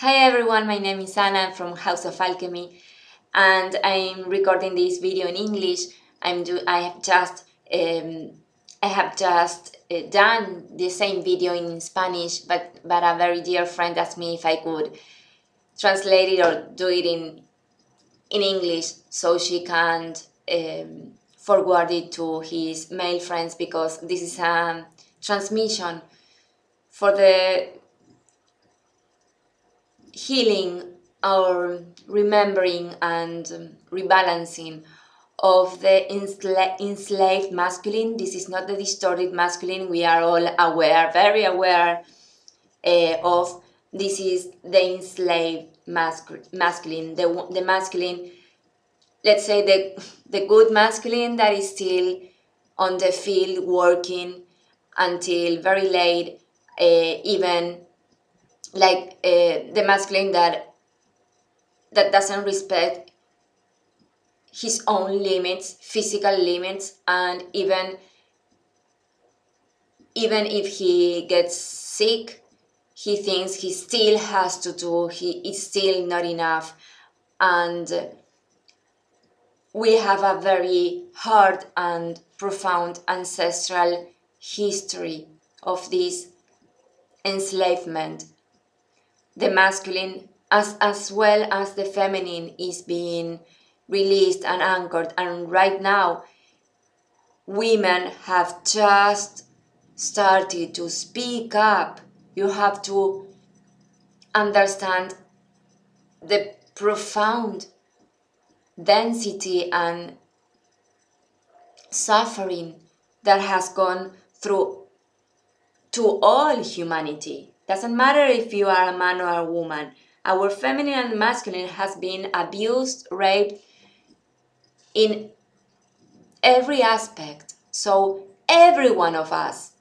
Hi everyone, my name is Anna. I'm from House of Alchemy, and I'm recording this video in English. I have just done the same video in Spanish, but a very dear friend asked me if I could translate it or do it in English so she can forward it to his male friends, because this is a transmission for the healing or remembering and rebalancing of the enslaved masculine. This is not the distorted masculine. We are all aware, very aware of this is the enslaved masculine, the masculine, let's say the good masculine that is still on the field working until very late, even like the masculine that doesn't respect his own limits, physical limits, and even if he gets sick, he thinks he still has to do, he is still not enough. And we have a very hard and profound ancestral history of this enslavement. The masculine as well as the feminine is being released and anchored, and right now women have just started to speak up. You have to understand the profound density and suffering that has gone through to all humanity. Doesn't matter if you are a man or a woman. Our feminine and masculine has been abused, raped in every aspect. So every one of us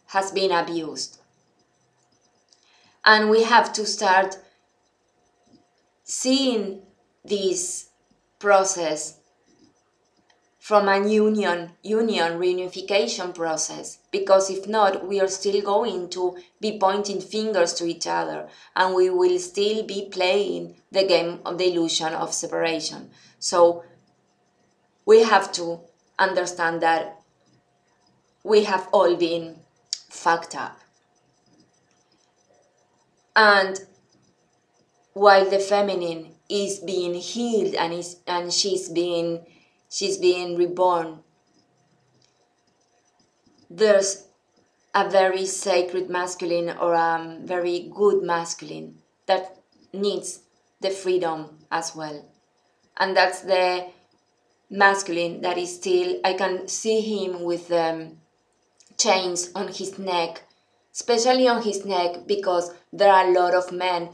has been abused. And we have to start seeing this process from a union reunification process, because if not, we are still going to be pointing fingers to each other, and we will still be playing the game of the illusion of separation. So we have to understand that we have all been fucked up. And while the feminine is being healed and she's being reborn, there's a very sacred masculine or a very good masculine that needs the freedom as well. And that's the masculine that is still, I can see him with chains on his neck, especially on his neck, because there are a lot of men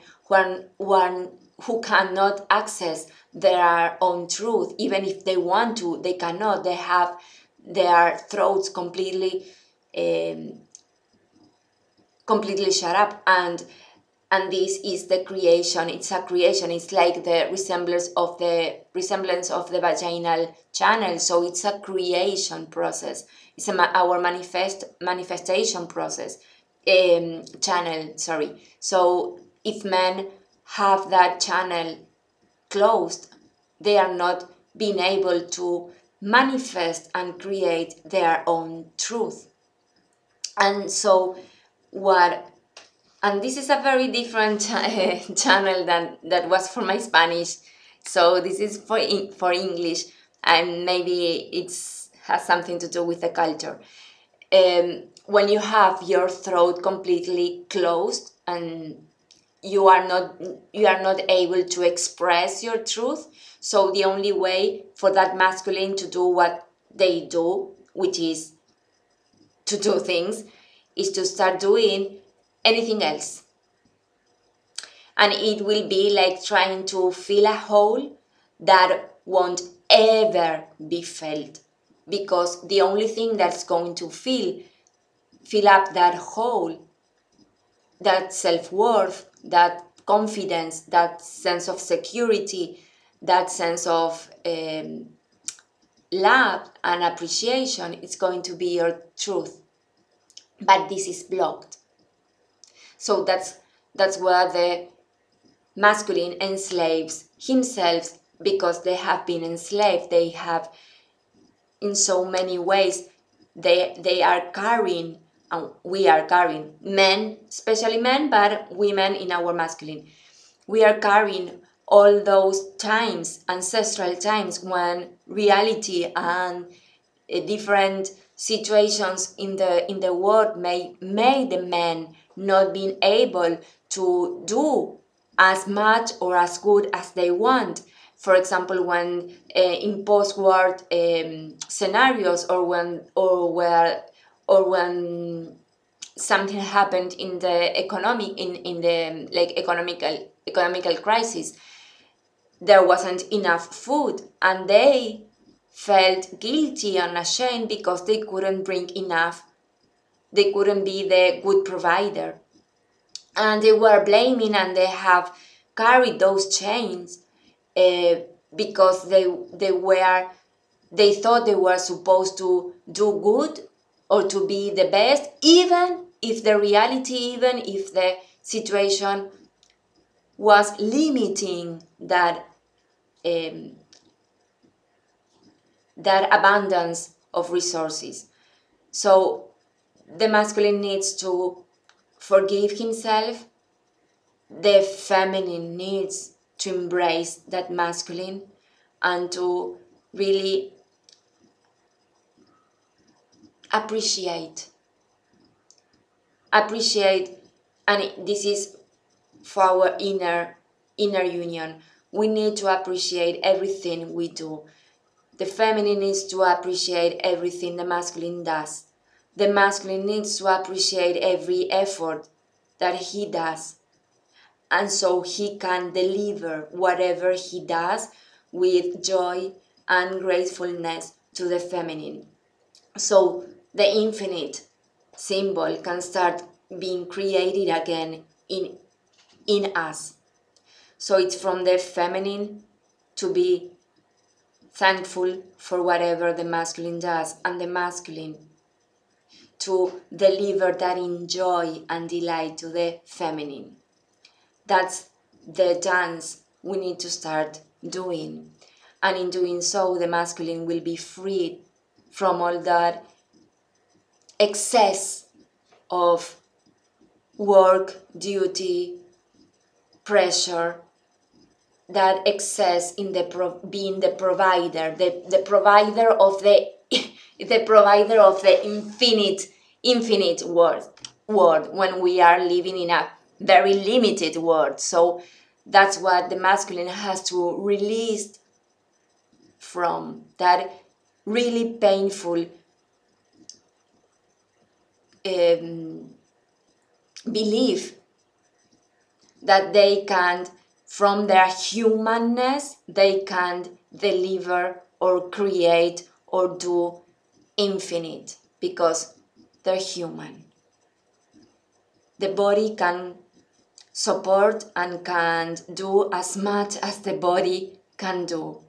who cannot access their own truth. Even if they want to, they cannot. They have their throats completely shut up, and this is the creation. It's a creation. It's like the resemblance of the vaginal channel. So it's a creation process. It's our manifestation process channel. Sorry. So if men have that channel closed, they are not being able to manifest and create their own truth. And so and this is a very different channel than that was for my Spanish. So this is for English, and maybe has something to do with the culture. When you have your throat completely closed and you are not able to express your truth, so the only way for that masculine to do what they do, which is to do things, is to start doing anything else. And it will be like trying to fill a hole that won't ever be filled, because the only thing that's going to fill up that hole, that self-worth, that confidence, that sense of security, that sense of love and appreciation, it's going to be your truth. But this is blocked. So that's where the masculine enslaves himself because they have been enslaved. They have, in so many ways, they are carrying, and we are carrying, men, especially men, but women in our masculine. We are carrying all those times, ancestral times, when reality and different situations in the world made the men not being able to do as much or as good as they want. For example, when in post-war scenarios, or when something happened in the economical crisis, there wasn't enough food, and they felt guilty and ashamed because they couldn't bring enough. They couldn't be the good provider, and they were blaming, and they have carried those chains because they thought they were supposed to do good or to be the best, even if the reality, even if the situation was limiting um, that abundance of resources. So the masculine needs to forgive himself. The feminine needs to embrace that masculine and to really appreciate, and this is for our inner union. We need to appreciate everything we do. The feminine needs to appreciate everything the masculine does. The masculine needs to appreciate every effort that he does, and so he can deliver whatever he does with joy and gratefulness to the feminine. So the infinite symbol can start being created again in us. So it's from the feminine to be thankful for whatever the masculine does, and the masculine to deliver that in joy and delight to the feminine. That's the dance we need to start doing. And in doing so, the masculine will be freed from all that excess of work, duty, pressure, that excess in being the provider, the provider of the the provider of the infinite world, when we are living in a very limited world. So that's what the masculine has to release from, that really painful belief that they can't, from their humanness, they can't deliver or create or do infinite because they're human. The body can support and can't do as much as the body can do.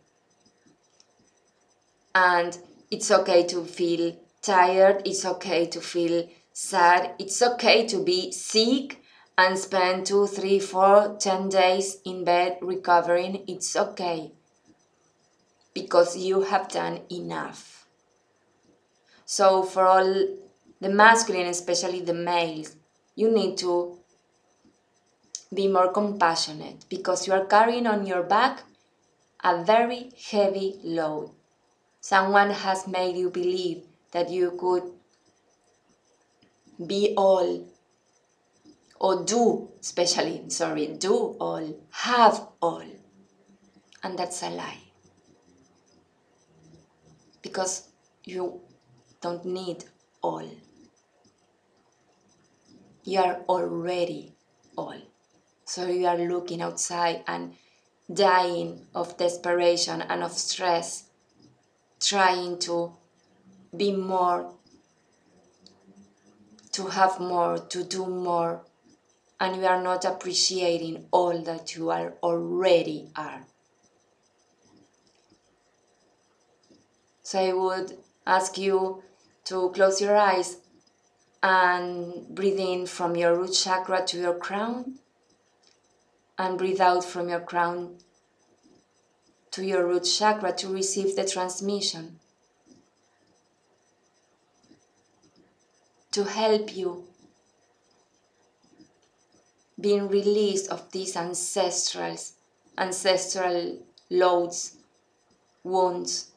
And it's okay to feel tired, it's okay to feel sad, it's okay to be sick and spend 2, 3, 4, 10 days in bed recovering. It's okay, because you have done enough. So for all the masculine, especially the males, you need to be more compassionate, because you are carrying on your back a very heavy load. Someone has made you believe that you could be all, or do all, have all. And that's a lie. Because you don't need all. You are already all. So you are looking outside and dying of desperation and of stress, trying to be more, to have more, to do more, and you are not appreciating all that you are already are. So I would ask you to close your eyes and breathe in from your root chakra to your crown, and breathe out from your crown to your root chakra to receive the transmission, to help you being released of these ancestral loads, wounds,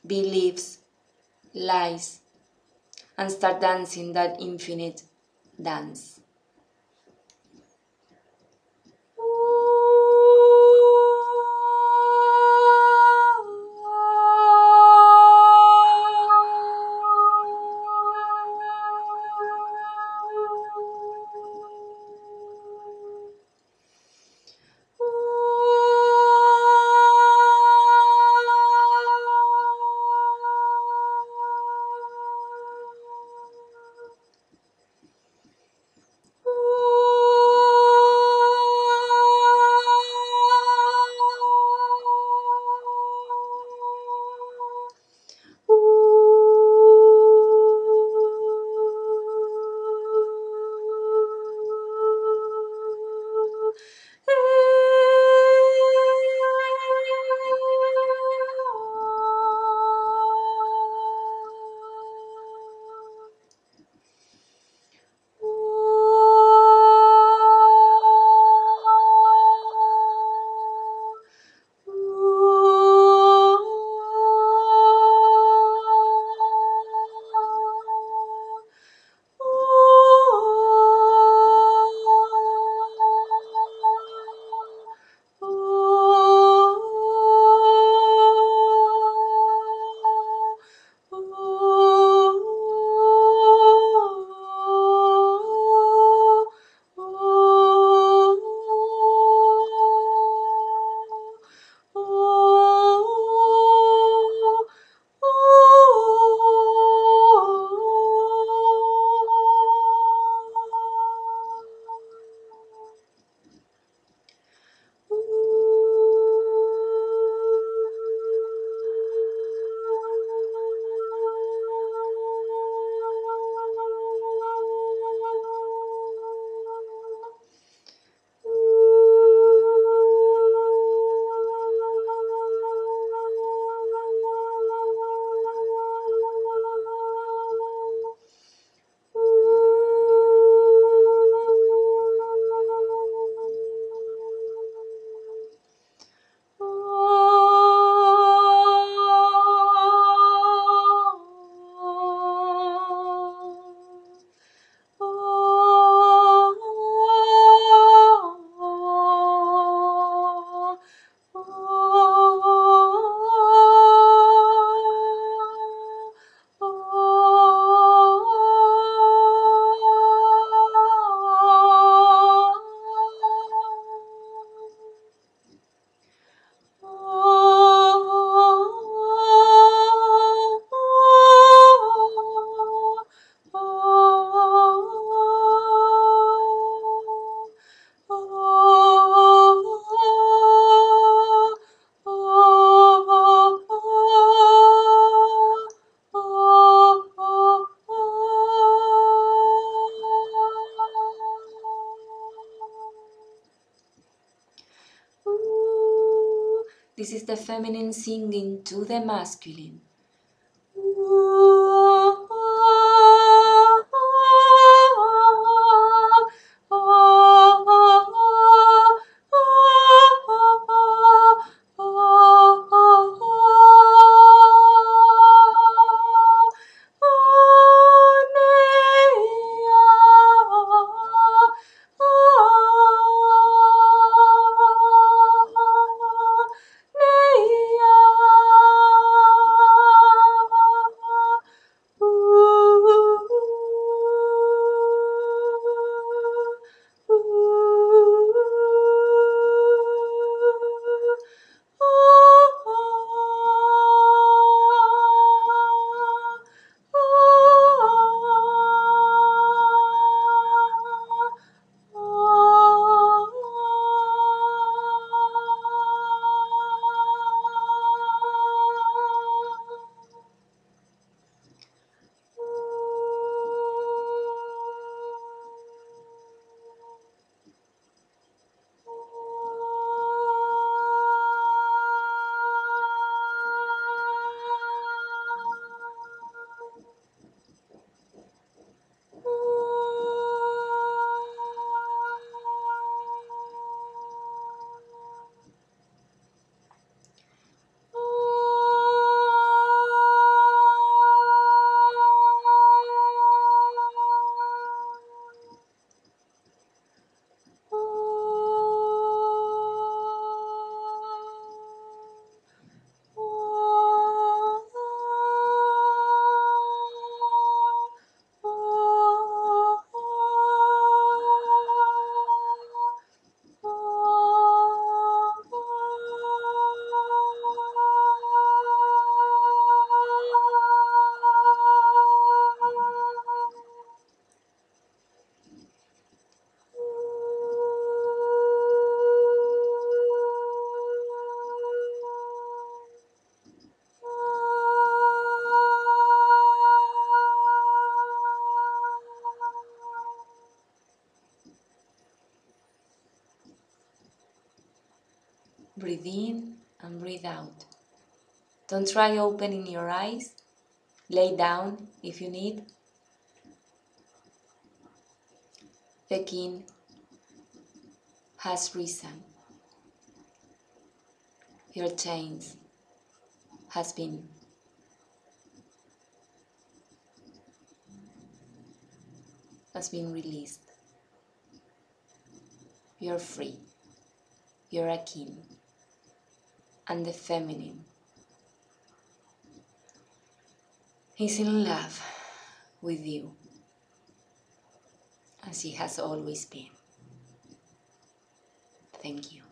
beliefs, lies, and start dancing that infinite dance. This is the feminine singing to the masculine. Breathe in and breathe out. Don't try opening your eyes. Lay down if you need. The king has risen. Your chains has been released. You're free. You're a king. And the feminine is in love with you, as she has always been. Thank you.